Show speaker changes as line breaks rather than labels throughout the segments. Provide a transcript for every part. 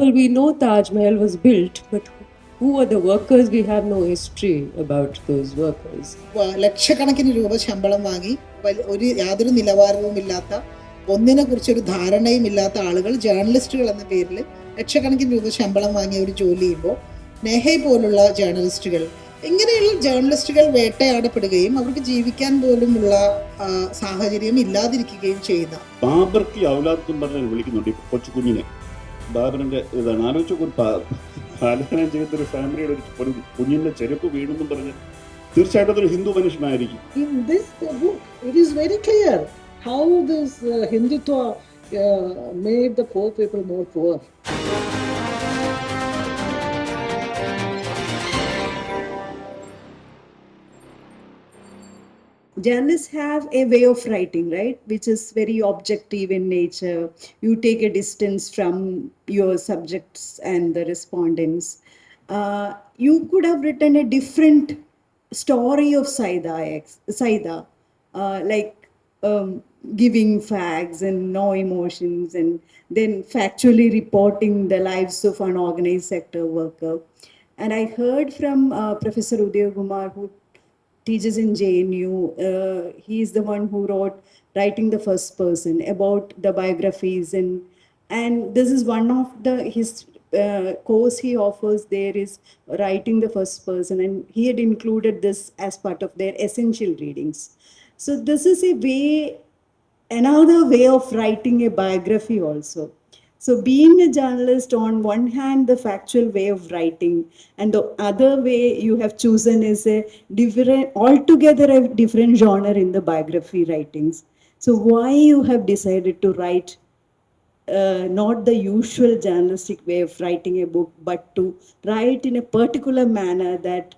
Well, we know Taj Mahal was built, but who are the workers? We have no history about those workers.
ലക്ഷക്കണക്കിന് രൂപ ശമ്പളം വാങ്ങി യാതൊരു നിലവാരവുമില്ലാത്ത, ഒന്നിനെ കുറിച്ചൊരു ധാരണയും ഇല്ലാത്ത ആളുകൾ ജേർണലിസ്റ്റുകൾ എന്ന പേരിൽ ലക്ഷക്കണക്കിന് രൂപ ശമ്പളം വാങ്ങി ഒരു ജോലി ചെയ്യുമ്പോൾ നെഹെ പോലുള്ള ജേർണലിസ്റ്റുകൾ, ഇങ്ങനെയുള്ള ജേർണലിസ്റ്റുകൾ വേട്ടയാടപ്പെടുകയും അവർക്ക് ജീവിക്കാൻ പോലുമുള്ള സാഹചര്യം ഇല്ലാതിരിക്കുകയും ചെയ്യുന്ന
ബാബർക്ക് ഔലാദ് പറഞ്ഞ് വിളിക്കുന്നുണ്ട് കൊച്ചു കുഞ്ഞിനെ. ബാബറിന്റെ ഇതാണ് ആലോചിച്ച ഒരു പാലായനം ചെയ്ത ഒരു ഫാമിലിയുടെ ഒരു കുഞ്ഞിന്റെ ചെരുപ്പ് വീണെന്നും പറഞ്ഞ് തീർച്ചയായിട്ടും അതൊരു Hindu മനുഷ്യനായിരിക്കും.
In this book, it is very clear how this Hindutva made the poor people more poor.
Journalists have a way of writing, right, which is very objective in nature. You take a distance from your subjects and the respondents. You could have written a different story of Saida, like giving facts and no emotions, and then factually reporting the lives of unorganized sector worker. And I heard from Professor Udaya Kumar, who teaches in JNU. He is the one who wrote Writing the First Person about the biographies, and this is one of his course he offers there is Writing the First Person, and he had included this as part of their essential readings. So this is another way of writing a biography also. So being a journalist, on one hand, the factual way of writing, and the other way you have chosen is altogether a different genre in the biography writings. So why you have decided to write not the usual journalistic way of writing a book, but to write in a particular manner that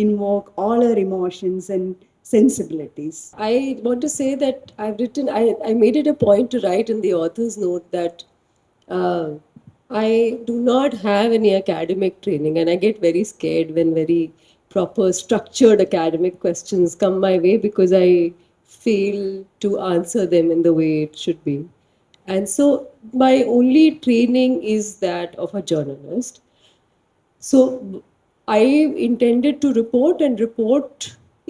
invoke all our emotions and sensibilities?
I want to say that I made it a point to write in the author's note that I do not have any academic training, and I get very scared when very proper, structured academic questions come my way because I fail to answer them in the way it should be. And so my only training is that of a journalist. So I intended to report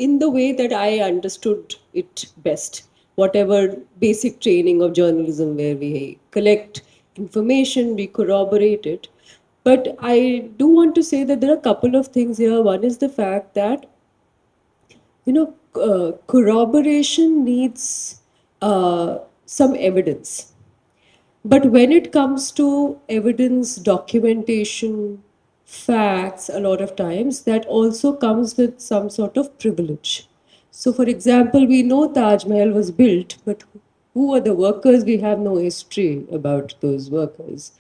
in the way that I understood it best. Whatever basic training of journalism, where we collect information, we corroborate it. But I do want to say that there are a couple of things here. One is the fact that, corroboration needs some evidence. But when it comes to evidence, documentation, facts, a lot of times, that also comes with some sort of privilege. So, for example, we know Taj Mahal was built, but who are the workers? We have no history about those workers.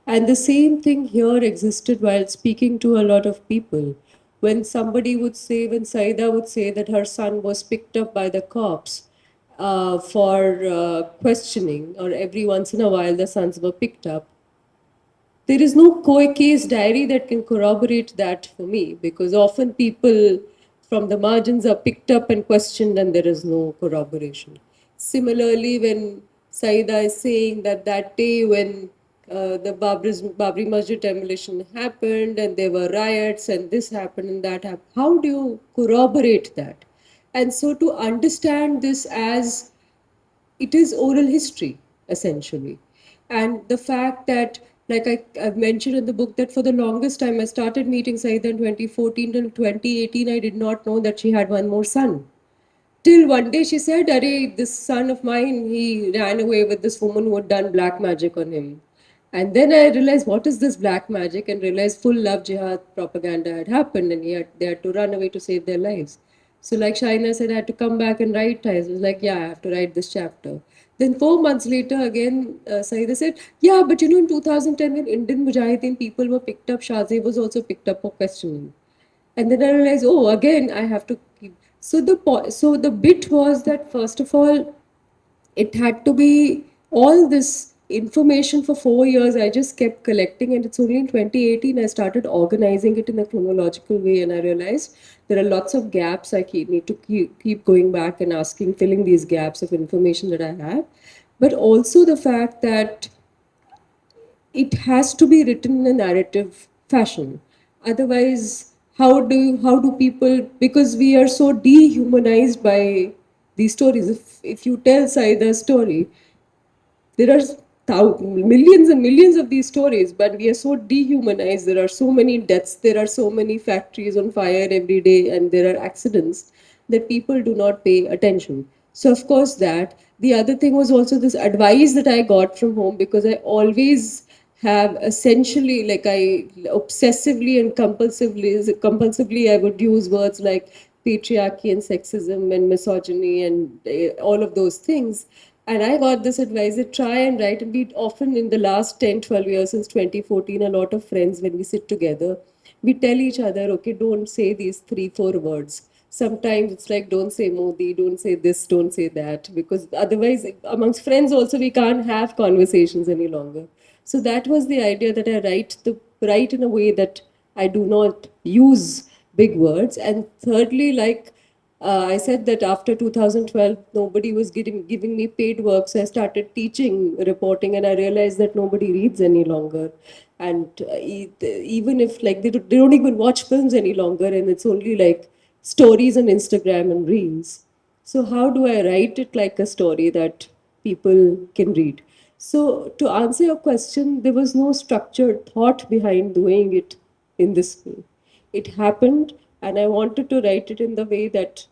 And the same thing here existed while speaking to a lot of people. When somebody would say, when Saida would say that her son was picked up by the cops for questioning, or every once in a while the sons were picked up, there is no case diary that can corroborate that for me, because often people from the margins are picked up and questioned and there is no corroboration. Similarly, when Saida is saying that day when the Babri Masjid demolition happened and there were riots and this happened and that happened, how do you corroborate that? And so to understand this as it is oral history, essentially. And the fact that, like I've mentioned in the book, that for the longest time, I started meeting Saida in 2014 till 2018, I did not know that she had one more son. Till one day she said, "Arey, this son of mine, he ran away with this woman who had done black magic on him." And then I realized, what is this black magic? And realized full love jihad propaganda had happened and they had to run away to save their lives. So like Shaina said, I had to come back and write ties. I was like, yeah, I have to write this chapter. Then 4 months later, again, Saida said, yeah, but in 2010, when Indian Mujahideen people were picked up, Shahzeb was also picked up for questioning. And then I realized, oh, again, I have to keep. So the bit was that, first of all, it had to be all this information for 4 years. I just kept collecting, and it's only in 2018 I started organizing it in a chronological way, and I realized there are lots of gaps. I need to keep going back and filling these gaps of information that I have. But also the fact that it has to be written in a narrative fashion. Otherwise, how do people, because we are so dehumanized by these stories. If you tell Saida's story, there are millions and millions of these stories, but we are so dehumanized. There are so many deaths, there are so many factories on fire every day, and there are accidents that people do not pay attention. So, of course, that. The other thing was also this advice that I got from home, because I always have essentially, like, I obsessively and compulsively I would use words like patriarchy and sexism and misogyny and all of those things. And I got this advice that try and write. And we often, in the last 10, 12 years, since 2014, a lot of friends, when we sit together, we tell each other, okay, don't say these 3, 4 words. Sometimes it's like, don't say Modi, don't say this, don't say that, because otherwise, amongst friends also, we can't have conversations any longer. So that was the idea, that I write in a way that I do not use big words. And thirdly, like, I said that after 2012, nobody was giving me paid work. So I started teaching reporting, and I realized that nobody reads any longer. And even if, like, they don't even watch films any longer, and it's only like stories on Instagram and reels. So how do I write it like a story that people can read? So to answer your question, there was no structured thought behind doing it in this way. It happened, and I wanted to write it in the way that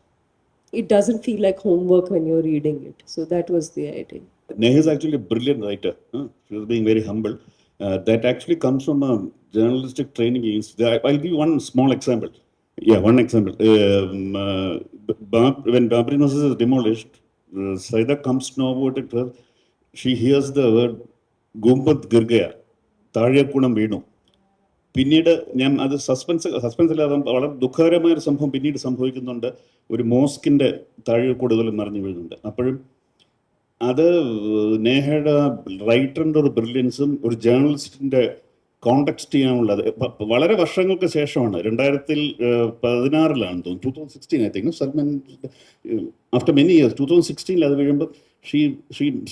it doesn't feel like homework when you're reading it. So that was the idea.
Neha is actually a brilliant writer. She was being very humble. That actually comes from a journalistic training institute. I'll give you one small example. Yeah, one example. When Babri Masjid is demolished, Saida comes to know about it. She hears the word Gumbat Girgaya, Tazhakunam Veenu. പിന്നീട് ഞാൻ അത് suspense അല്ലാതെ വളരെ ദുഃഖകരമായ ഒരു സംഭവം പിന്നീട് സംഭവിക്കുന്നുണ്ട്. ഒരു മോസ്കിൻ്റെ താഴെ കൂടുതൽ മറിഞ്ഞു വീഴുന്നുണ്ട്. അപ്പോഴും അത് നേഹയുടെ റൈറ്ററിൻ്റെ ഒരു ബ്രില്യൻസും ഒരു ജേർണലിസ്റ്റിൻ്റെ കോണ്ടാക്ട് ചെയ്യാനുള്ളത് വളരെ വർഷങ്ങൾക്ക് ശേഷമാണ്. 2016 തോന്നുന്നു, 2016 I think. Salman after many years 2016 അത് വീഴുമ്പോൾ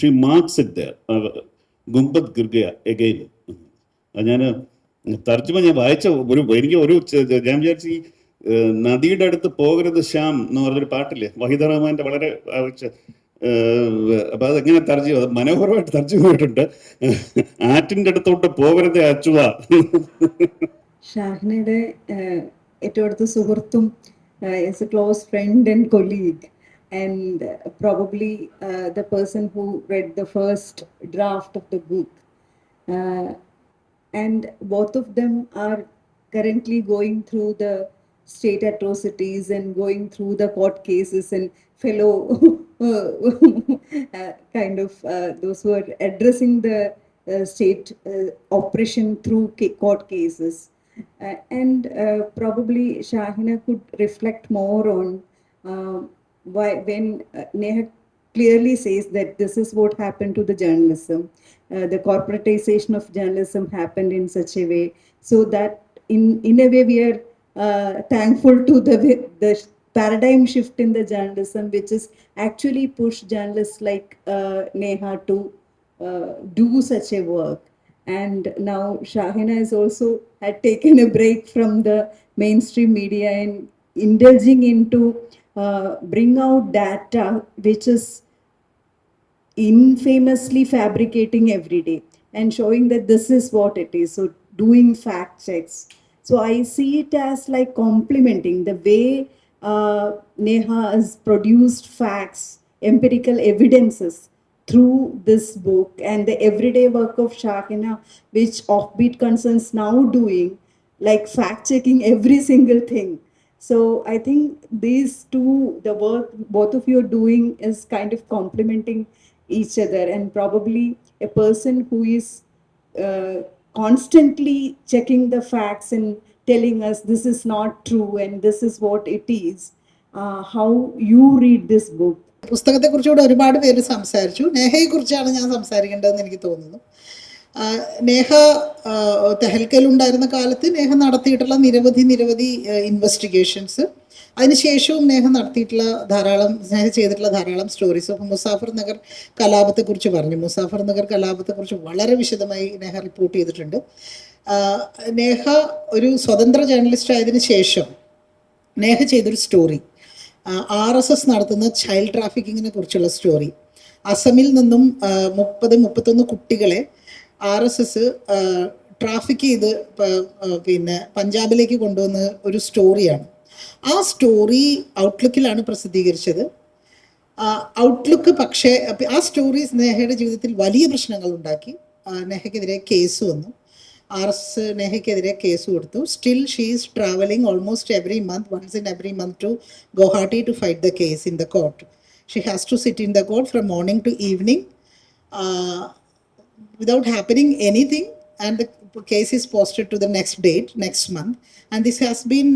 ഷീ മാർക്സ് ഇറ്റ് ദർ, ഗുംബത് ഗിർഗയ എഗെയിൻ. ഞാൻ തർജ്ജമ ഞാൻ വായിച്ച എനിക്ക് ഞാൻ വിചാരിച്ചു ഈ നദിയുടെ അടുത്ത് പോകരുത് ശ്യാം എന്ന് പറഞ്ഞൊരു പാട്ടില്ലേ, വഹീദ് റഹ്മാന്റെ വളരെ അപ്പൊ അതെങ്ങനെ തർജ്ജമ, മനോഹരമായിട്ട് തർജ്ജമയായിട്ടുണ്ട്. ആറ്റിന്റെ അടുത്തോട്ട് പോകരുത് അച്ചുവ.
ഷാഹിനയുടെ ഏറ്റവും അടുത്ത സുഹൃത്തും is a close friend and colleague, and probably the person who read the first draft of the book. And both of them are currently going through the state atrocities and going through the court cases, and fellow kind of those who are addressing the state oppression through court cases. And probably Shahina could reflect more on why, when Neha clearly says that this is what happened to the journalism. The corporatization of journalism happened in such a way, so that in a way we are thankful to the paradigm shift in the journalism, which is actually push journalists like Neha to do such a work. And now Shahina has also had taken a break from the mainstream media and indulging into bring out data which is infamously fabricating every day and showing that this is what it is. So doing fact checks. So I see it as like complementing the way Neha has produced facts, empirical evidences through this book, and the everyday work of Shahina, which Offbeat Concerns now doing, like fact checking every single thing. So I think these two, the work both of you are doing, is kind of complementing each other. And probably a person who is constantly checking the facts and telling us this is not true and this is what it is, how you read this book.
പുസ്തകത്തെക്കുറിച്ചുകൂടെ ഒരുപാട് പേര് സംസാരിച്ചു. നേഹയെ കുറിച്ചാണ് ഞാൻ സംസാരിക്കേണ്ടതെന്ന് എനിക്ക് തോന്നുന്നു. നേഹ തെഹൽക്കയിലുണ്ടായിരുന്ന കാലത്ത് നേഹ നടത്തിയിട്ടുള്ള നിരവധി ഇൻവെസ്റ്റിഗേഷൻസ് അതിനുശേഷവും സ്നേഹ ചെയ്തിട്ടുള്ള ധാരാളം സ്റ്റോറീസ്. അപ്പോൾ മുസാഫർ നഗർ കലാപത്തെക്കുറിച്ച് പറഞ്ഞു. മുസാഫർ നഗർ കലാപത്തെക്കുറിച്ച് വളരെ വിശദമായി നേഹ റിപ്പോർട്ട് ചെയ്തിട്ടുണ്ട്. നേഹ ഒരു സ്വതന്ത്ര ജേർണലിസ്റ്റ് ആയതിനു ശേഷം നേഹ ചെയ്തൊരു സ്റ്റോറി, RSS നടത്തുന്ന ചൈൽഡ് ട്രാഫിക്കിങ്ങിനെ കുറിച്ചുള്ള സ്റ്റോറി. അസമിൽ നിന്നും 31 കുട്ടികളെ RSS ട്രാഫിക് ചെയ്ത് പിന്നെ പഞ്ചാബിലേക്ക് കൊണ്ടുവന്ന ഒരു സ്റ്റോറിയാണ്. ആ സ്റ്റോറി ഔട്ട്ലുക്കിലാണ് പ്രസിദ്ധീകരിച്ചത്. ഔട്ട്ലുക്ക് പക്ഷേ ആ സ്റ്റോറീസ് നേഹയുടെ ജീവിതത്തിൽ വലിയ പ്രശ്നങ്ങൾ ഉണ്ടാക്കി. നേഹയ്ക്കെതിരെ കേസ് വന്നു. RSS നേഹയ്ക്കെതിരെ കേസ് കൊടുത്തു. Still she is travelling almost once in every month to Guwahati to fight the case in the court. She has to sit in the court from morning to evening without happening anything, and the case is posted to the next month. And this has been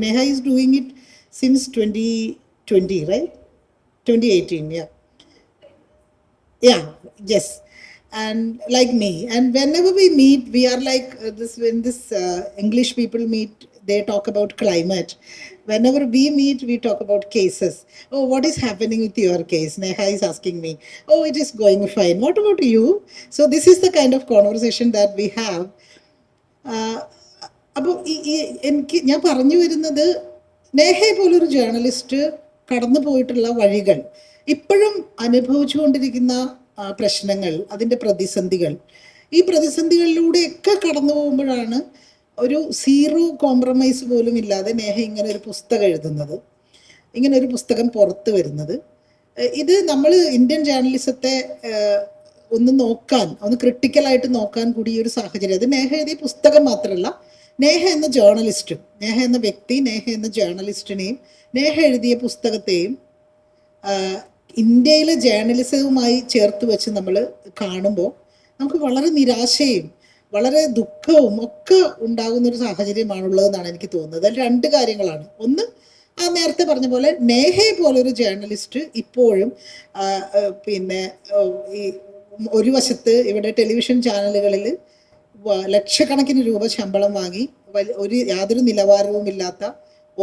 Neha is doing it since 2020, right? 2018, yeah, yes. And like me, and whenever we meet, we are like when this English people meet, they talk about climate. Whenever we meet, we talk about cases. Oh, what is happening with your case? Neha is asking me. Oh, it is going fine. What about you? So this is the kind of conversation that we have. അപ്പോൾ ഞാൻ പറഞ്ഞു വരുന്നത്, നേഹയെ പോലൊരു journalist കടന്നു പോയിട്ടുള്ള വഴികൾ, ഇപ്പോഴും അനുഭവിച്ചുകൊണ്ടിരിക്കുന്ന പ്രശ്നങ്ങൾ, അതിൻ്റെ പ്രതിസന്ധികൾ, ഈ പ്രതിസന്ധികളിലൂടെയൊക്കെ കടന്നു പോകുമ്പോഴാണ് ഒരു സീറോ കോംപ്രമൈസ് പോലും ഇല്ലാതെ നേഹ ഇങ്ങനെ ഒരു പുസ്തകം എഴുതുന്നത്, ഇങ്ങനെ ഒരു പുസ്തകം പുറത്തു വരുന്നത്. ഇത് നമ്മൾ ഇന്ത്യൻ ജേർണലിസത്തെ ഒന്ന് ക്രിട്ടിക്കലായിട്ട് നോക്കാൻ കൂടി ഈ ഒരു സാഹചര്യം. അത് നേഹ എഴുതിയ പുസ്തകം മാത്രമല്ല, നേഹ എന്ന ജേർണലിസ്റ്റും, നേഹ എന്ന വ്യക്തി, നേഹ എന്ന ജേർണലിസ്റ്റിനെയും നേഹ എഴുതിയ പുസ്തകത്തെയും ഇന്ത്യയിലെ ജേർണലിസവുമായി ചേർത്ത് വെച്ച് നമ്മൾ കാണുമ്പോൾ നമുക്ക് വളരെ നിരാശയും വളരെ ദുഃഖവും ഒക്കെ ഉണ്ടാകുന്നൊരു സാഹചര്യമാണുള്ളതെന്നാണ് എനിക്ക് തോന്നുന്നത്. അതിൽ 2 കാര്യങ്ങളാണ്. ഒന്ന്, നേരത്തെ പറഞ്ഞ പോലെ നേഹയെ പോലൊരു ജേർണലിസ്റ്റ് ഇപ്പോഴും പിന്നെ ഈ ഒരു വശത്ത് ഇവിടെ ടെലിവിഷൻ ചാനലുകളിൽ ലക്ഷക്കണക്കിന് രൂപ ശമ്പളം വാങ്ങി യാതൊരു നിലവാരവുമില്ലാത്ത,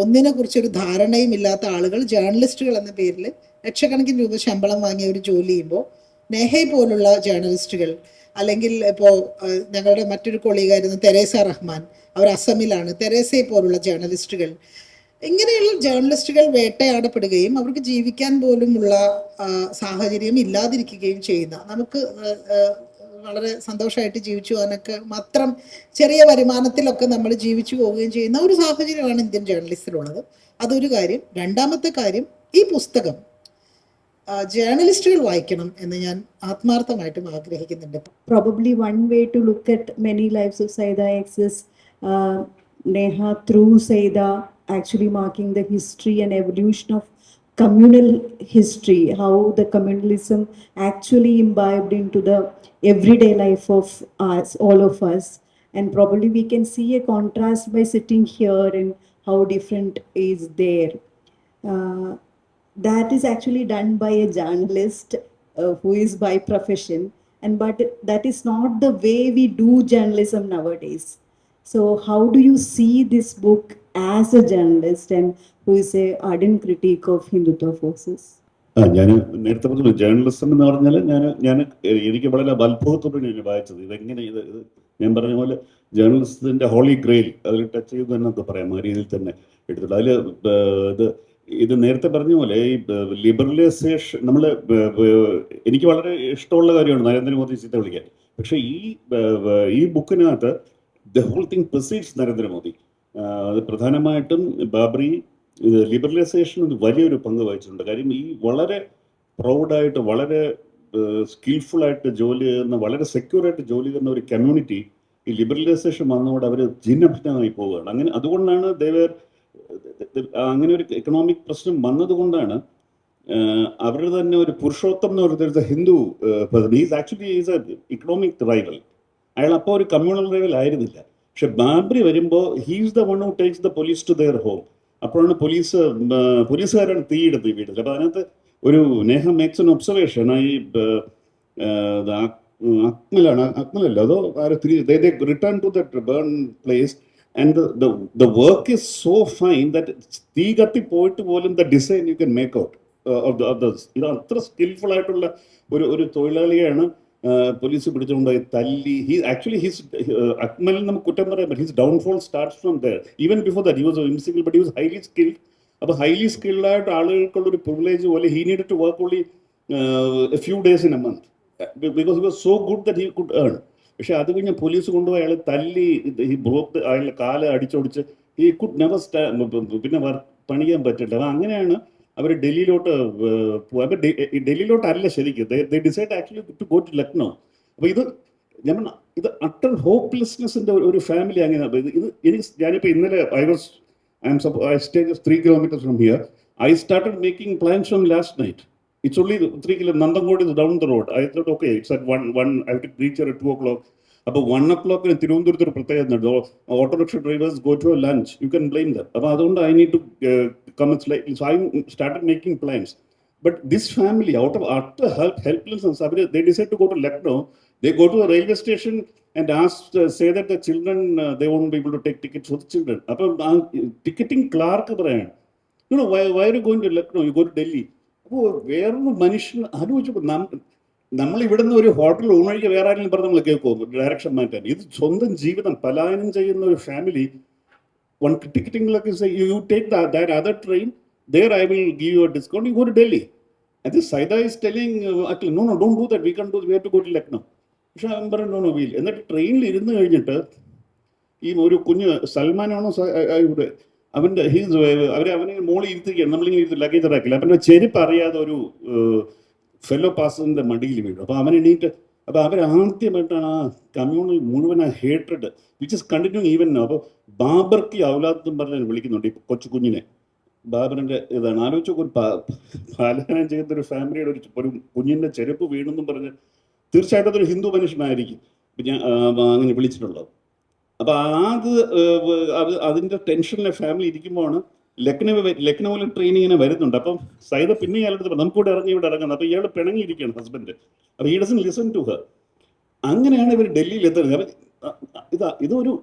ഒന്നിനെ കുറിച്ചൊരു ധാരണയും ഇല്ലാത്ത ആളുകൾ ജേർണലിസ്റ്റുകൾ എന്ന പേരിൽ ലക്ഷക്കണക്കിന് രൂപ ശമ്പളം വാങ്ങി അവർ ജോലി ചെയ്യുമ്പോൾ നേഹയെ പോലുള്ള ജേർണലിസ്റ്റുകൾ, അല്ലെങ്കിൽ ഇപ്പോൾ ഞങ്ങളുടെ മറ്റൊരു കൊളീഗായിരുന്നു തെരേസ റഹ്മാൻ, അവർ അസമിലാണ്, തെരേസയെ പോലുള്ള ജേർണലിസ്റ്റുകൾ, ഇങ്ങനെയുള്ള ജേർണലിസ്റ്റുകൾ വേട്ടയാടപ്പെടുകയും അവർക്ക് ജീവിക്കാൻ പോലുമുള്ള സാഹചര്യം ഇല്ലാതിരിക്കുകയും ചെയ്യുന്ന, നമുക്ക് വളരെ സന്തോഷമായിട്ട് ജീവിച്ചു പോകാനൊക്കെ മാത്രം ചെറിയ വരുമാനത്തിലൊക്കെ നമ്മൾ ജീവിച്ചു പോവുകയും ചെയ്യുന്ന ഒരു സാഹചര്യമാണ് ഇന്ത്യൻ ജേർണലിസ്റ്റിലുള്ളത്. അതൊരു കാര്യം. രണ്ടാമത്തെ കാര്യം, ഈ പുസ്തകം ജേർണലിസ്റ്റുകൾ വായിക്കണം എന്ന് ഞാൻ ആത്മാർത്ഥമായിട്ടും ആഗ്രഹിക്കുന്നുണ്ട്.
Probably one way to look at many lives of Saida X is Neha through Saida actually marking the history and evolution of communal history, how the communalism actually imbibed into the everyday life of us, all of us. And probably we can see a contrast by sitting here and how different is there. That is actually done by a journalist who is by profession, but that is not the way we do journalism nowadays. So how do you see this book as a journalist and who is a ardent critic of Hindutva forces?
ഞാൻ നേരത്തെ പറഞ്ഞു, journalism എന്ന് പറഞ്ഞാൽ എനിക്ക് വളരെ അത്ഭുതത്തോടെ ഞാൻ വായിച്ചത്. ഇതെങ്ങനെ ഇത് ഞാൻ പറഞ്ഞ പോലെ ജേർണലിസത്തിന്റെ ഹോളി ഗ്രെയിൽ അതിൽ ടച്ച് ചെയ്തു തന്നെ പറയാം, ആ രീതിയിൽ തന്നെ എടുത്തിട്ട് അതിൽ ഇത് നേരത്തെ പറഞ്ഞ പോലെ ഈ ലിബറലൈസേഷൻ എനിക്ക് വളരെ ഇഷ്ടമുള്ള കാര്യമാണ് നരേന്ദ്രമോദി ചീത്ത വിളിക്കാൻ. പക്ഷെ ഈ ബുക്കിനകത്ത് the whole thing precedes Narendra Modi. അത് പ്രധാനമായിട്ടും ബാബറി ലിബറലൈസേഷൻ വലിയൊരു പങ്ക് വഹിച്ചിട്ടുണ്ട്. കാര്യം ഈ വളരെ പ്രൗഡായിട്ട്, വളരെ സ്കിൽഫുൾ ആയിട്ട് ജോലി ചെയ്യുന്ന, വളരെ സെക്യൂർ ആയിട്ട് ജോലി ചെയ്യുന്ന ഒരു കമ്മ്യൂണിറ്റി ഈ ലിബറലൈസേഷൻ വന്നതോടെ അവർ ഭിന്നഭിന്നമായി പോവുകയാണ്. അതുകൊണ്ടാണ് അങ്ങനെ ഒരു എക്കണോമിക് പ്രശ്നം വന്നതുകൊണ്ടാണ് അവർ തന്നെ ഒരു പുരുഷോത്തം എന്ന് പറയുന്നത് Hindu actually is a economic rival. അയാൾ അപ്പോൾ ഒരു കമ്മ്യൂണൽ റൈവൽ ആയിരുന്നില്ല. പക്ഷെ ബാബറി വരുമ്പോൾ he's the one who takes the police to their home. അപ്പോഴാണ് പോലീസുകാരാണ് തീയെടുത്ത് ഈ വീട്ടിൽ. അപ്പോൾ അതിനകത്ത് ഒരു നേഹ മേക്സ് എൻ ഒബ്സർവേഷൻ. ഈ അക്മലല്ല, അതോ return to that burn place. And the work is so fine that തീ കത്തി പോയിട്ട് പോലും the design you can make out of the ഇത് അത്ര സ്കിൽഫുൾ ആയിട്ടുള്ള ഒരു തൊഴിലാളിയാണ് പോലീസ് പിടിച്ചുകൊണ്ടുപോയി തല്ലി. ഹിസ് അക്മലിൽ നമുക്ക് കുറ്റം പറയാൻ പറ്റും. His downfall starts from there. Even before that he was in single, but he was highly skilled. അപ്പോൾ ഹൈലി സ്കിൽഡ് ആയിട്ട് ആളുകൾക്കുള്ളൊരു പ്രിവിലേജ് പോലെ he needed to work only a few days in a month because he was so good that he could earn. പക്ഷെ അത് കഴിഞ്ഞ് police കൊണ്ടുപോയി അയാൾ തല്ലി, ഹി ബ്രോക്ക്, അയാളുടെ കാല് അടിച്ചൊടിച്ച് ഹി കുഡ് നെവർ പിന്നെ പണിയാൻ പറ്റില്ല. അപ്പം അങ്ങനെയാണ് അവർ ഡൽഹിയിലോട്ട് പോകുക. ഡൽഹിയിലോട്ടല്ല ശരിക്കും, they decide actually to go to Lucknow. അപ്പോൾ ഇത് അട്ടർ ഹോപ്പ്ലെസ്നെസ്സിൻ്റെ ഒരു ഫാമിലി അങ്ങനെ. ഞാനിപ്പോൾ ഇന്നലെ I stay just 3 kilometers from here. I started making plans from last night. It's only 3 kilometers. Nandangod is down the road. I thought, okay, it's at 1. I have to reach here at 2 o'clock. അപ്പോൾ 1 o'clock തിരുവനന്തപുരത്ത് പ്രത്യേകത, auto rickshaw drivers go to lunch, you can blame them. അപ്പോൾ അതുകൊണ്ട് I need to come slightly. So I started making plans. But this family out of utter helplessness, they decide to go to Lucknow. They go to a railway station and say that the children, they won't be able to take tickets for the children. അപ്പോൾ ticketing clerk പറയാണ്, no, why are you going to Lucknow? You go to Delhi. അപ്പോൾ വേറൊരു മനുഷ്യൻ ആലോചിച്ചപ്പോൾ, നമ്മൾ ഇവിടുന്ന് ഒരു hotel ഊണഴിക്കുക വേറെ ആരെങ്കിലും പറഞ്ഞ് നമ്മൾ കേൾക്കുമോ ഡയറക്ഷൻ മാറ്റാൻ? ഇത് സ്വന്തം ജീവിതം പലായനം ചെയ്യുന്ന ഒരു ഫാമിലി. വൺ ടിക്കറ്റിംഗിലൊക്കെ you take that other train, there I will give you a discount, you go to Delhi. And this Saida is telling, actually, no, don't do that, we have to go to Lucknow. പക്ഷെ അവൻ പറഞ്ഞു, no, we'll. എന്നിട്ട് ട്രെയിനിൽ ഇരുന്ന് കഴിഞ്ഞിട്ട് ഈ ഒരു കുഞ്ഞ് സൽമാനാണോ ഇവിടെ, അവനെ മോളിൽ ഇരുത്തുകയാണ്. നമ്മളിങ്ങനെ ലഗേജ് ഇറക്കില്ല. അപ്പം ചെരുപ്പ് അറിയാതെ ഒരു ഫെല്ലോ പാസഞ്ചറിന്റെ മടിയിൽ വീഴും. അപ്പോൾ അവൻ എണീറ്റ്. അപ്പോൾ അവരാദ്യമായിട്ടാണ് ആ കമ്മ്യൂണൽ മുഴുവൻ ആ hatred which is continuing even. അപ്പോൾ ബാബർക്ക് ഔലാദെന്നും പറഞ്ഞ് വിളിക്കുന്നുണ്ട് ഈ കൊച്ചു കുഞ്ഞിനെ. ബാബറിന്റെ ഇതാണ് ആലോചിച്ച, ഒരു പാലായനം ചെയ്യുന്ന ഒരു ഫാമിലിയുടെ ഒരു കുഞ്ഞിന്റെ ചെരുപ്പ് വീണെന്നും പറഞ്ഞ് തീർച്ചയായിട്ടും അതൊരു ഹിന്ദു മനുഷ്യനായിരിക്കും ഞാൻ അങ്ങനെ വിളിച്ചിട്ടുള്ളത്. അപ്പോൾ അതിൻ്റെ ടെൻഷനിലെ ഫാമിലി ഇരിക്കുമ്പോഴാണ് ലക്നൗവിൽ ട്രെയിനിങ്ങിനെ വരുന്നുണ്ട്. അപ്പം സൈദ പിന്നെ ഇയാളുടെ നമുക്കിവിടെ ഇവിടെ ഇറങ്ങുന്നത്. അപ്പോൾ ഇയാൾ പിണങ്ങിയിരിക്കുകയാണ് ഹസ്ബൻഡ്. അപ്പോൾ he doesn't listen to her. അങ്ങനെയാണ് ഇവർ ഡൽഹിയിൽ എത്തുന്നത്. ഇതൊരു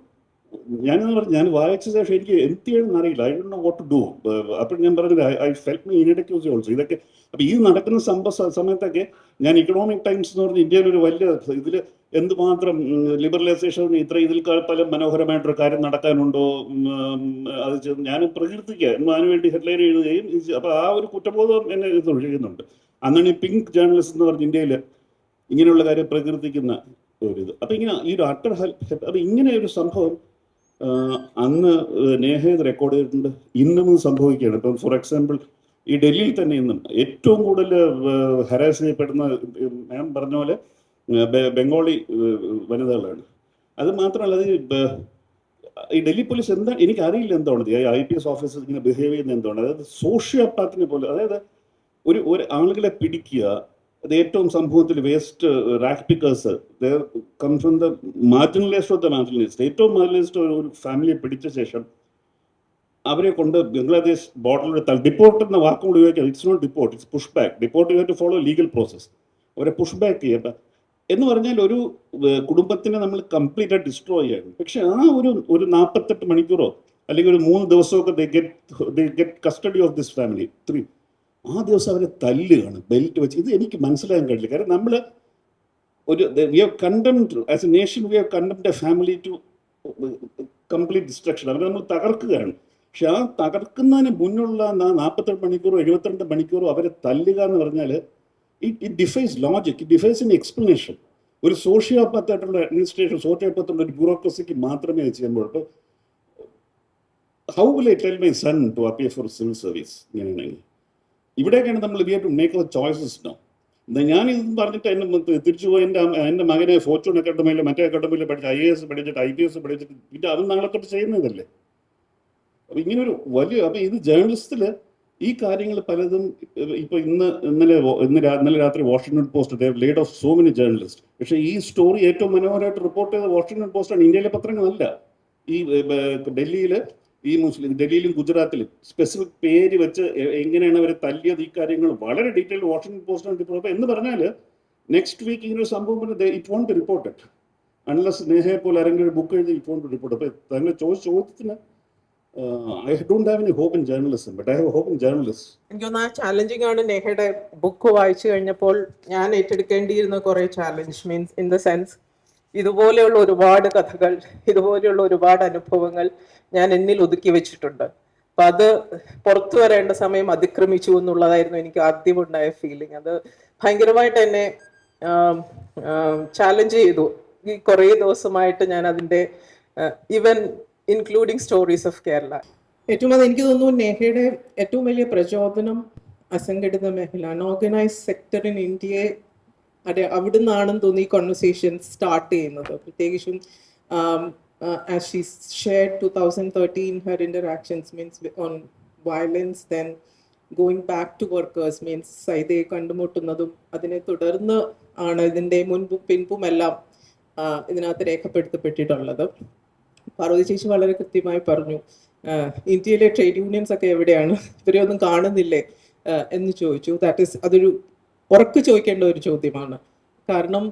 ഞാൻ വായിച്ച ശേഷം എനിക്ക് എന്ത് ചെയ്യണമെന്ന് അറിയില്ല. I don't know what to do. അപ്പോൾ ഞാൻ പറഞ്ഞത് I felt me inadequate also. ഇതൊക്കെ അപ്പോൾ ഈ നടക്കുന്ന സമയത്തൊക്കെ ഞാൻ ഇക്കണോമിക് ടൈംസ് എന്ന് പറഞ്ഞ ഇന്ത്യയിൽ ഒരു വലിയ ഇതിൽ എന്തുമാത്രം ലിബറലൈസേഷൻ ഇതിൽ പല മനോഹരമായിട്ടൊരു കാര്യം നടക്കാനുണ്ടോ അത് ഞാൻ പ്രകീർത്തിക്കുക അതിനുവേണ്ടി ഹെഡ്ലൈൻ എഴുതുകയും. അപ്പോൾ ആ ഒരു കുറ്റബോധം എന്നെ ഇത് ചെയ്യുന്നുണ്ട്. അന്നാണ് ഈ പിങ്ക് ജേർണലിസ്റ്റ് എന്ന് പറഞ്ഞ ഇന്ത്യയിൽ ഇങ്ങനെയുള്ള കാര്യം പ്രകീർത്തിക്കുന്ന ഒരിത്. അപ്പോൾ ഇങ്ങനെ ഈ ഒരു അട്ടർ ഹെൽപ്പ്. അപ്പോൾ ഇങ്ങനെ ഒരു സംഭവം അന്ന് നേഹേത് റെക്കോർഡ് ചെയ്തിട്ടുണ്ട്, ഇന്നും സംഭവിക്കുകയാണ്. ഇപ്പം ഫോർ എക്സാമ്പിൾ ഈ ഡൽഹിയിൽ തന്നെ ഇന്നും ഏറ്റവും കൂടുതൽ ഹരാസ് ചെയ്യപ്പെടുന്ന ഞാൻ പറഞ്ഞ പോലെ ബംഗാളി വനിതകളാണ്. അത് മാത്രമല്ല, ഈ ഡൽഹി പോലീസ് എനിക്കറിയില്ല എന്താണ് ഈ IPS ഓഫീസേഴ്സ് ഇങ്ങനെ ബിഹേവ് ചെയ്യുന്നത് എന്താണ്. അതായത് സോഷ്യോപാത്തിനെ പോലെ, അതായത് ഒരു ആളുകളെ പിടിക്കുക, അത് ഏറ്റവും സമൂഹത്തിൽ waste rag pickers come from the marginalised of the marginalised. ഏറ്റവും മാർജിനലൈസ്ഡ് ഒരു ഫാമിലിയെ പിടിച്ച ശേഷം അവരെ കൊണ്ട് ബംഗ്ലാദേശ് ബോർഡറിൽ ഡിപ്പോർട്ട് എന്ന വാക്കും കൂടി ഉപയോഗിക്കുക. It's not deport, it's push back. Deport you have to follow legal process. അവരെ പുഷ് ബാക്ക് ചെയ്യുക എന്ന് പറഞ്ഞാൽ ഒരു കുടുംബത്തിനെ നമ്മൾ കംപ്ലീറ്റ് ആയിട്ട് ഡിസ്ട്രോയ് ചെയ്യണം. പക്ഷെ ആ ഒരു 48 മണിക്കൂറോ അല്ലെങ്കിൽ ഒരു 3 ദിവസമൊക്കെ they get custody of this family. ആ ദിവസം അവരെ തല്ലുകയാണ് ബെൽറ്റ് വെച്ച്. ഇത് എനിക്ക് മനസ്സിലാക്കാൻ കഴിയില്ല. കാരണം നമ്മൾ we have condemned as a nation, we have condemned a family to complete destruction. അവരെ നമ്മൾ തകർക്കുകയാണ്. പക്ഷെ ആ തകർക്കുന്നതിന് മുന്നുള്ള 48 മണിക്കൂറോ 72 മണിക്കൂറോ അവരെ തല്ലുക എന്ന് പറഞ്ഞാൽ it defies logic, it defies in explanation. ഒരു സോഷ്യോപാത്തായിട്ടുള്ള അഡ്മിനിസ്ട്രേഷൻ, സോഷ്യോപാത്തുള്ള ഒരു ബ്യൂറോക്രസിക്ക് മാത്രമേ അത് ചെയ്യുമ്പോൾ. ഇപ്പോൾ how will I tell my son to appear for civil service? ഇങ്ങനെയാണെങ്കിൽ ഇവിടെയൊക്കെയാണ് നമ്മൾ we have to make our choices no. ഞാനിത് പറഞ്ഞിട്ട് തിരിച്ചു പോയി എൻ്റെ മകനെ ഫോർച്യൂൺ അക്കാഡമിയിലോ മറ്റേ അക്കാഡമിയിലോ പഠിച്ച് IAS പഠിച്ചിട്ട് IPS പഠിച്ചിട്ട് പിന്നെ അത് നാളെ തൊട്ട് ചെയ്യുന്നതല്ലേ. അപ്പോൾ ഇങ്ങനൊരു വലിയ, അപ്പോൾ ഇത് ജേർണലിസ്റ്റിൽ ഈ കാര്യങ്ങൾ പലതും ഇപ്പോൾ ഇന്നലെ രാത്രി Washington post laid of so many journalist. പക്ഷേ ഈ സ്റ്റോറി ഏറ്റവും മനോഹരമായിട്ട് റിപ്പോർട്ട് ചെയ്ത വാഷിംഗ്ടൺ പോസ്റ്റാണ്. ഇന്ത്യയിലെ പത്രങ്ങളല്ല. ഈ ഡൽഹിയിലും ഗുജറാത്തിലും സ്പെസിഫിക് പേര് വെച്ച് എങ്ങനെയാണ് അവരെ തല്ലിയത്, ഈ കാര്യങ്ങൾ വളരെ ഡീറ്റെയിൽ വാഷിംഗ്ടൺ പോസ്റ്റാണ് റിപ്പോർട്ട്. എന്ന് പറഞ്ഞാൽ നെക്സ്റ്റ് വീക്ക് ഇങ്ങനൊരു സംഭവം it won't be reported. Unless നേഹയെ പോലെ ആരെങ്കിലും ബുക്ക് എഴുതി ഇപ്പോണ്ട് റിപ്പോർട്ട്. അപ്പോൾ താങ്കൾ ചോദിച്ച ചോദ്യത്തിന് I don't have any hope in journalism, but I have hope in journalist.
എനിക്ക് തോന്നുന്നു ആ ചാലഞ്ചിങ് ആണ് നെഹയുടെ ബുക്ക് വായിച്ചു കഴിഞ്ഞപ്പോൾ ഞാൻ ഏറ്റെടുക്കേണ്ടിയിരുന്ന കുറെ challenge. Means in the sense, ഇതുപോലെയുള്ള ഒരുപാട് കഥകൾ, ഇതുപോലെയുള്ള ഒരുപാട് അനുഭവങ്ങൾ ഞാൻ എന്നിൽ ഒതുക്കി വെച്ചിട്ടുണ്ട്. അപ്പൊ അത് പുറത്തു വരേണ്ട സമയം അതിക്രമിച്ചു എന്നുള്ളതായിരുന്നു എനിക്ക് ആദ്യം ഉണ്ടായ ഫീലിംഗ്. അത് ഭയങ്കരമായിട്ട് എന്നെ ചാലഞ്ച് ചെയ്തു. ഈ കുറേ ദിവസമായിട്ട് ഞാൻ അതിൻ്റെ even including stories of Kerala. ഏറ്റവും അത് എനിക്ക് തോന്നുന്നു നെഹയുടെ ഏറ്റവും വലിയ പ്രചോദനം അസംഘടിത മേഖല, അൺഓർഗനൈസ്ഡ് സെക്ടർ ഇൻ ഇന്ത്യയെ അവിടെ നിന്നാണെന്ന് തോന്നി ഈ കോൺവെർസേഷൻ സ്റ്റാർട്ട് ചെയ്യുന്നത്. പ്രത്യേകിച്ചും as she shared 2013 her interactions means on violence, then going back to workers means സൈതയെ കണ്ടുമുട്ടുന്നതും അതിനെ തുടർന്ന് ആണ് ഇതിൻ്റെ മുൻപും പിൻപുമെല്ലാം ഇതിനകത്ത് രേഖപ്പെടുത്തപ്പെട്ടിട്ടുള്ളത്. പാർവതി ചേച്ചി വളരെ കൃത്യമായി പറഞ്ഞു, ഇന്ത്യയിലെ ട്രേഡ് യൂണിയൻസ് ഒക്കെ എവിടെയാണ്, ഇവരെ ഒന്നും കാണുന്നില്ലേ എന്ന് ചോദിച്ചു. അതൊരു ഉറക്കെ ചോദിക്കേണ്ട ഒരു ചോദ്യമാണ്. കാരണം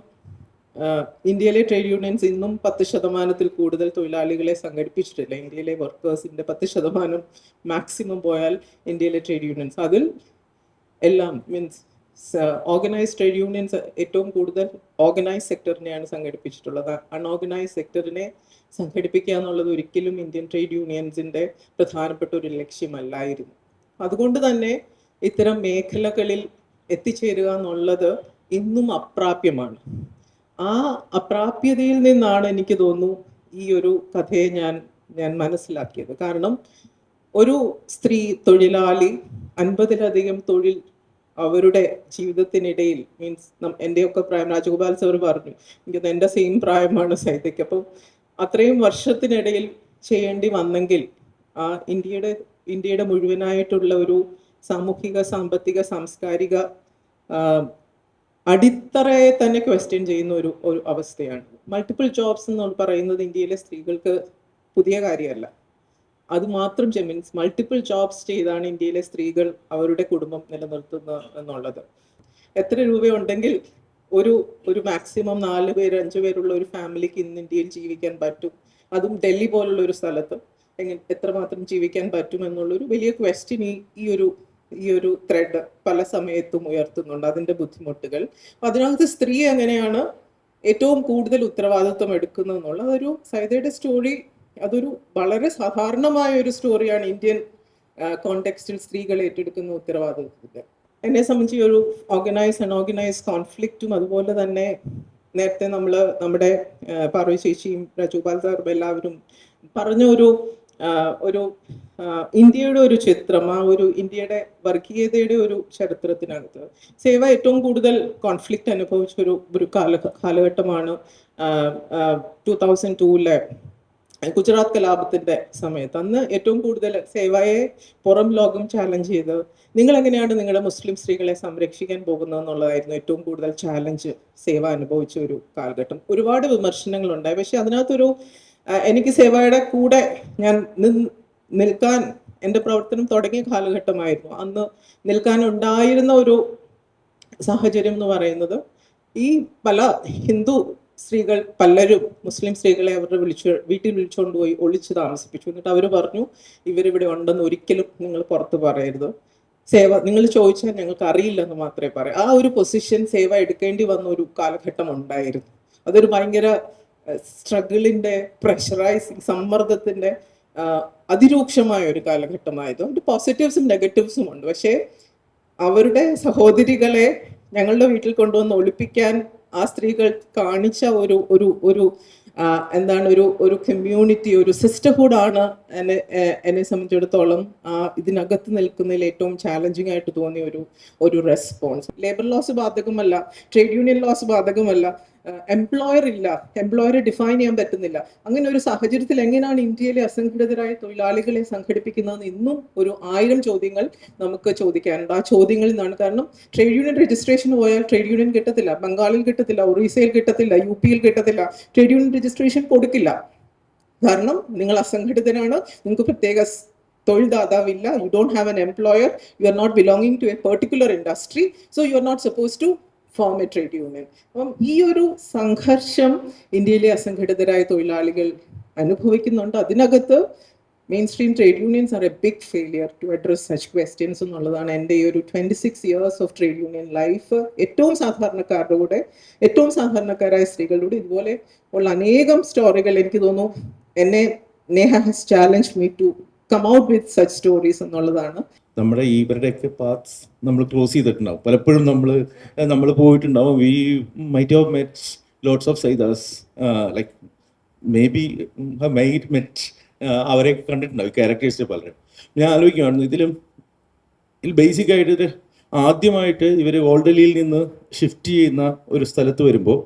ഇന്ത്യയിലെ ട്രേഡ് യൂണിയൻസ് ഇന്നും 10% കൂടുതൽ തൊഴിലാളികളെ സംഘടിപ്പിച്ചിട്ടില്ല. ഇന്ത്യയിലെ വർക്കേഴ്സിന്റെ 10% മാക്സിമം പോയാൽ ഇന്ത്യയിലെ ട്രേഡ് യൂണിയൻസ്, അതിൽ എല്ലാം മീൻസ് ഓർഗനൈസ്ഡ് ട്രേഡ് യൂണിയൻസ് ഏറ്റവും കൂടുതൽ ഓർഗനൈസ് സെക്ടറിനെയാണ് സംഘടിപ്പിച്ചിട്ടുള്ളത്. അൺഓർഗനൈസ് സെക്ടറിനെ സംഘടിപ്പിക്കുക എന്നുള്ളത് ഒരിക്കലും ഇന്ത്യൻ ട്രേഡ് യൂണിയൻസിന്റെ പ്രധാനപ്പെട്ട ഒരു ലക്ഷ്യമല്ലായിരുന്നു. അതുകൊണ്ട് തന്നെ ഇത്തരം മേഖലകളിൽ എത്തിച്ചേരുക എന്നുള്ളത് ഇന്നും അപ്രാപ്യമാണ്. ആ അപ്രാപ്യതയിൽ നിന്നാണ് എനിക്ക് തോന്നുന്നു ഈ ഒരു കഥയെ ഞാൻ മനസ്സിലാക്കിയത്. കാരണം ഒരു സ്ത്രീ തൊഴിലാളി 50-ലധികം തൊഴിൽ അവരുടെ ജീവിതത്തിനിടയിൽ, മീൻസ് എൻ്റെയൊക്കെ പ്രായം, രാജഗോപാൽ സാർ പറഞ്ഞു, എനിക്കത് എൻ്റെ സെയിം പ്രായമാണ് സൈതയ്ക്ക്. അപ്പം അത്രയും വർഷത്തിനിടയിൽ ചെയ്യേണ്ടി വന്നെങ്കിൽ ആ ഇന്ത്യയുടെ മുഴുവനായിട്ടുള്ള ഒരു സാമൂഹിക, സാമ്പത്തിക, സാംസ്കാരിക അടിത്തറയെ തന്നെ ക്വസ്റ്റ്യൻ ചെയ്യുന്ന ഒരു അവസ്ഥയാണ്. മൾട്ടിപ്പിൾ ജോബ്സ് എന്ന് പറയുന്നത് ഇന്ത്യയിലെ സ്ത്രീകൾക്ക് പുതിയ കാര്യമല്ല. അത് മാത്രം മീൻസ് മൾട്ടിപ്പിൾ ജോബ്സ് ചെയ്താണ് ഇന്ത്യയിലെ സ്ത്രീകൾ അവരുടെ കുടുംബം നിലനിർത്തുന്നത് എന്നുള്ളത്. എത്ര രൂപയുണ്ടെങ്കിൽ ഒരു മാക്സിമം 4 പേര് 5 പേരുള്ള ഒരു ഫാമിലിക്ക് ഇന്ന് ഇന്ത്യയിൽ ജീവിക്കാൻ പറ്റും? അതും ഡൽഹി പോലുള്ള ഒരു സ്ഥലത്ത് എത്രമാത്രം ജീവിക്കാൻ പറ്റും എന്നുള്ളൊരു വലിയ ക്വസ്റ്റ്യൻ ഈ ഒരു ത്രെഡ് പല സമയത്തും ഉയർത്തുന്നുണ്ട്, അതിൻ്റെ ബുദ്ധിമുട്ടുകൾ. അതിനകത്ത് സ്ത്രീ എങ്ങനെയാണ് ഏറ്റവും കൂടുതൽ ഉത്തരവാദിത്വം എടുക്കുന്നത് എന്നുള്ളത് ഒരു സൈതയുടെ സ്റ്റോറി. അതൊരു വളരെ സാധാരണമായ ഒരു സ്റ്റോറിയാണ് ഇന്ത്യൻ കോണ്ടെക്സ്റ്റിൽ സ്ത്രീകൾ ഏറ്റെടുക്കുന്ന ഉത്തരവാദിത്വത്തിന്റെ. എന്നെ സംബന്ധിച്ച് ഒരു അൺഓർഗനൈസ് കോൺഫ്ലിക്റ്റും അതുപോലെ തന്നെ നേരത്തെ നമ്മുടെ പാർവതി ചേച്ചിയും രാജഗോപാൽ സാറും എല്ലാവരും പറഞ്ഞ ഒരു ഇന്ത്യയുടെ ഒരു ചിത്രം, ആ ഒരു ഇന്ത്യയുടെ വർഗീയതയുടെ ഒരു ചരിത്രത്തിനകത്ത് സേവ ഏറ്റവും കൂടുതൽ കോൺഫ്ലിക്റ്റ് അനുഭവിച്ച ഒരു കാലഘട്ടമാണ് 2002-ലെ ഗുജറാത്ത് കലാപത്തിന്റെ സമയത്ത്. അന്ന് ഏറ്റവും കൂടുതൽ സേവയെ പുറം ലോകം ചാലഞ്ച് ചെയ്ത്, നിങ്ങൾ എങ്ങനെയാണ് നിങ്ങളുടെ മുസ്ലിം സ്ത്രീകളെ സംരക്ഷിക്കാൻ പോകുന്നത് എന്നുള്ളതായിരുന്നു ഏറ്റവും കൂടുതൽ ചാലഞ്ച് സേവ അനുഭവിച്ച ഒരു കാലഘട്ടം. ഒരുപാട് വിമർശനങ്ങളുണ്ടായി. പക്ഷെ അതിനകത്തൊരു എനിക്ക് സേവയുടെ കൂടെ ഞാൻ നിൽക്കാൻ എൻ്റെ പ്രവർത്തനം തുടങ്ങിയ കാലഘട്ടമായിരുന്നു. അന്ന് നിൽക്കാനുണ്ടായിരുന്ന ഒരു സാഹചര്യം എന്ന് പറയുന്നത്, ഈ പല ഹിന്ദു സ്ത്രീകൾ പലരും മുസ്ലിം സ്ത്രീകളെ അവരുടെ വീട്ടിൽ വിളിച്ചുകൊണ്ട് പോയി ഒളിച്ചു താമസിപ്പിച്ചു. എന്നിട്ട് അവർ പറഞ്ഞു, ഇവരിവിടെ ഉണ്ടെന്ന് ഒരിക്കലും നിങ്ങൾ പുറത്ത് പറയരുത്, സേവ നിങ്ങൾ ചോദിച്ചാൽ ഞങ്ങൾക്ക് അറിയില്ലെന്ന് മാത്രമേ പറയൂ. ആ ഒരു പൊസിഷൻ സേവ എടുക്കേണ്ടി വന്ന ഒരു കാലഘട്ടം ഉണ്ടായിരുന്നു. അതൊരു ഭയങ്കര സ്ട്രഗിളിന്റെ, പ്രഷറൈസിങ്, സമ്മർദ്ദത്തിന്റെ അതിരൂക്ഷമായ ഒരു കാലഘട്ടമായത്. ഒരു പോസിറ്റീവ്സും നെഗറ്റീവ്സും ഉണ്ട്. പക്ഷേ അവരുടെ സഹോദരികളെ ഞങ്ങളുടെ വീട്ടിൽ കൊണ്ടുവന്ന് ഒളിപ്പിക്കാൻ ആ സ്ത്രീകൾ കാണിച്ച ഒരു കമ്മ്യൂണിറ്റി, ഒരു സിസ്റ്റർഹുഡാണ് എന്നെ സംബന്ധിച്ചിടത്തോളം ഇതിനകത്ത് നിൽക്കുന്നതിൽ ഏറ്റവും ചാലഞ്ചിങ് ആയിട്ട് തോന്നിയ ഒരു റെസ്പോൺസ്. ലേബർ ലോസ് ബാധകമല്ല, ട്രേഡ് യൂണിയൻ ലോസ് ബാധകമല്ല, എംപ്ലോയറെ ഡിഫൈൻ ചെയ്യാൻ പറ്റുന്നില്ല. അങ്ങനെ ഒരു സാഹചര്യത്തിൽ എങ്ങനെയാണ് ഇന്ത്യയിലെ അസംഘടിതരായ തൊഴിലാളികളെ സംഘടിപ്പിക്കുന്നതെന്ന് ഇന്നും 1000 ചോദ്യങ്ങൾ നമുക്ക് ചോദിക്കാനുണ്ട്. ആ ചോദ്യങ്ങളിൽ നിന്നാണ്. കാരണം ട്രേഡ് യൂണിയൻ രജിസ്ട്രേഷന് പോയാൽ ട്രേഡ് യൂണിയൻ കിട്ടത്തില്ല, ബംഗാളിൽ കിട്ടത്തില്ല, ഒറീസയിൽ കിട്ടത്തില്ല, UP-യിൽ കിട്ടത്തില്ല. ട്രേഡ് യൂണിയൻ രജിസ്ട്രേഷൻ കൊടുക്കില്ല. കാരണം നിങ്ങൾ അസംഘടിതരാണ്, നിങ്ങൾക്ക് പ്രത്യേക തൊഴിൽദാതാവില്ല, you don't have an employer, you are not belonging to a particular industry, so you are not suppose to form a trade union. അപ്പം ഈ ഒരു സംഘർഷം ഇന്ത്യയിലെ അസംഘടിതരായ തൊഴിലാളികൾ അനുഭവിക്കുന്നുണ്ട്. അതിനകത്ത് mainstream trade unions are a big failure to address such questions എന്നുള്ളതാണ് എൻ്റെ ഈ ഒരു 26 years of trade union life. ഏറ്റവും സാധാരണക്കാരുടെ കൂടെ, ഏറ്റവും സാധാരണക്കാരായ സ്ത്രീകളുടെ ഇതുപോലെ ഉള്ള അനേകം സ്റ്റോറികൾ എനിക്ക് തോന്നുന്നു എന്നെ Neha has challenge me to come out with such stories എന്നുള്ളതാണ്.
നമ്മുടെ ഇവരുടെയൊക്കെ പാത്സ് നമ്മൾ ക്രോസ് ചെയ്തിട്ടുണ്ടാവും. പലപ്പോഴും നമ്മൾ പോയിട്ടുണ്ടാവും. We might have met lots of സൈദാസ്, ലൈക്ക് മേ ബി മെറ്റ് അവരെ കണ്ടിട്ടുണ്ടാവും, ക്യാരക്ടേഴ്സിനെ പലരും. ഞാൻ ആലോചിക്കുകയാണ് ഇതിൽ ബേസിക് ആയിട്ട് ആദ്യമായിട്ട് ഇവർ ഓൾഡ് ഡൽഹിയിൽ നിന്ന് ഷിഫ്റ്റ് ചെയ്യുന്ന ഒരു സ്ഥലത്ത് വരുമ്പോൾ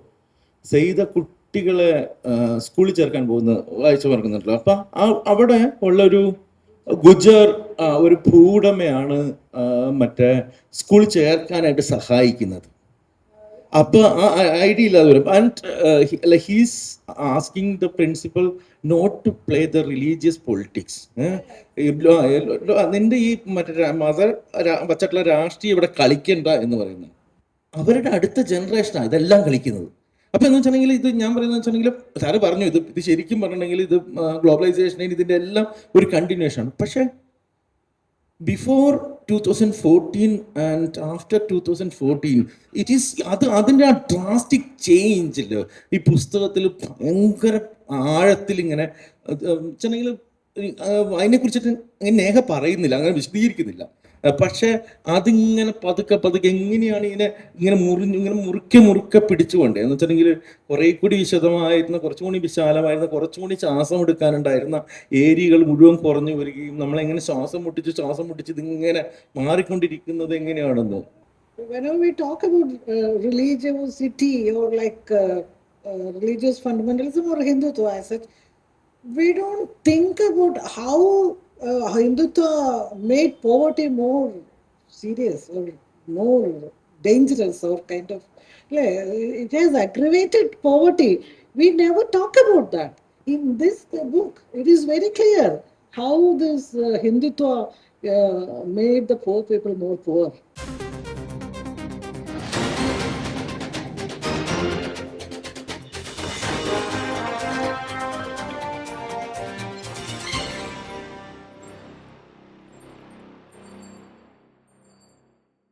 സൈദ കുട്ടികളെ സ്കൂളിൽ ചേർക്കാൻ പോകുന്ന വായിച്ചു പറയുന്നുണ്ടല്ലോ. അപ്പം അവിടെ ഉള്ളൊരു ഗുജർ ഒരു ഭൂവുടമയാണ് മറ്റേ സ്കൂളിൽ ചേർക്കാനായിട്ട് സഹായിക്കുന്നത്. അപ്പോൾ ആ ഐഡിയ ഇല്ലാതെ വരും. And he's asking the principal not to play the religious politics. നിന്റെ ഈ മറ്റേ വച്ചിട്ടുള്ള രാഷ്ട്രീയം ഇവിടെ കളിക്കണ്ട എന്ന് പറയുന്നത്. അവരുടെ അടുത്ത ജനറേഷനാണ് ഇതെല്ലാം കളിക്കുന്നത്. അപ്പോൾ എന്ന് വെച്ചിട്ടുണ്ടെങ്കിൽ ഇത് ഞാൻ പറയുന്നത് വെച്ചിട്ടുണ്ടെങ്കിൽ സാറ് പറഞ്ഞു ഇത് ശരിക്കും പറഞ്ഞിട്ടുണ്ടെങ്കിൽ ഇത് ഗ്ലോബലൈസേഷനിൽ ഇതിൻ്റെ എല്ലാം ഒരു കണ്ടിന്യൂഷൻ ആണ്. പക്ഷേ before 2014 and after 2014 it is അതിൻ്റെ ആ ഡ്രാസ്റ്റിക് ചേഞ്ചിൽ ഈ പുസ്തകത്തിൽ ഭയങ്കര ആഴത്തിൽ ഇങ്ങനെ വെച്ചിട്ടുണ്ടെങ്കിൽ അതിനെക്കുറിച്ചിട്ട് നേഹ പറയുന്നില്ല, അങ്ങനെ വിശദീകരിക്കുന്നില്ല. പക്ഷെ അതിങ്ങനെ പതുക്കെ എങ്ങനെയാണ് ഇങ്ങനെ മുറുക്കെ പിടിച്ചുകൊണ്ട് എന്ന് വെച്ചിട്ടുണ്ടെങ്കിൽ കുറെ കൂടി വിശദമായിരുന്ന, കുറച്ചും കൂടി വിശാലമായിരുന്ന, കുറച്ചും കൂടി ശ്വാസം എടുക്കാനുണ്ടായിരുന്ന ഏരിയകൾ മുഴുവൻ കുറഞ്ഞു വരികയും നമ്മളെങ്ങനെ ശ്വാസം മുട്ടിച്ച് ഇതിങ്ങനെ മാറിക്കൊണ്ടിരിക്കുന്നത് എങ്ങനെയാണെന്ന്.
Whenever we talk about religiosity or like religious fundamentalism or Hindutva as such, we don't think about how Hindutva made poverty more serious or more dangerous or kind of, it has aggravated poverty. We never talk about that. In this book, it is very clear how this Hindutva made the poor people more poor.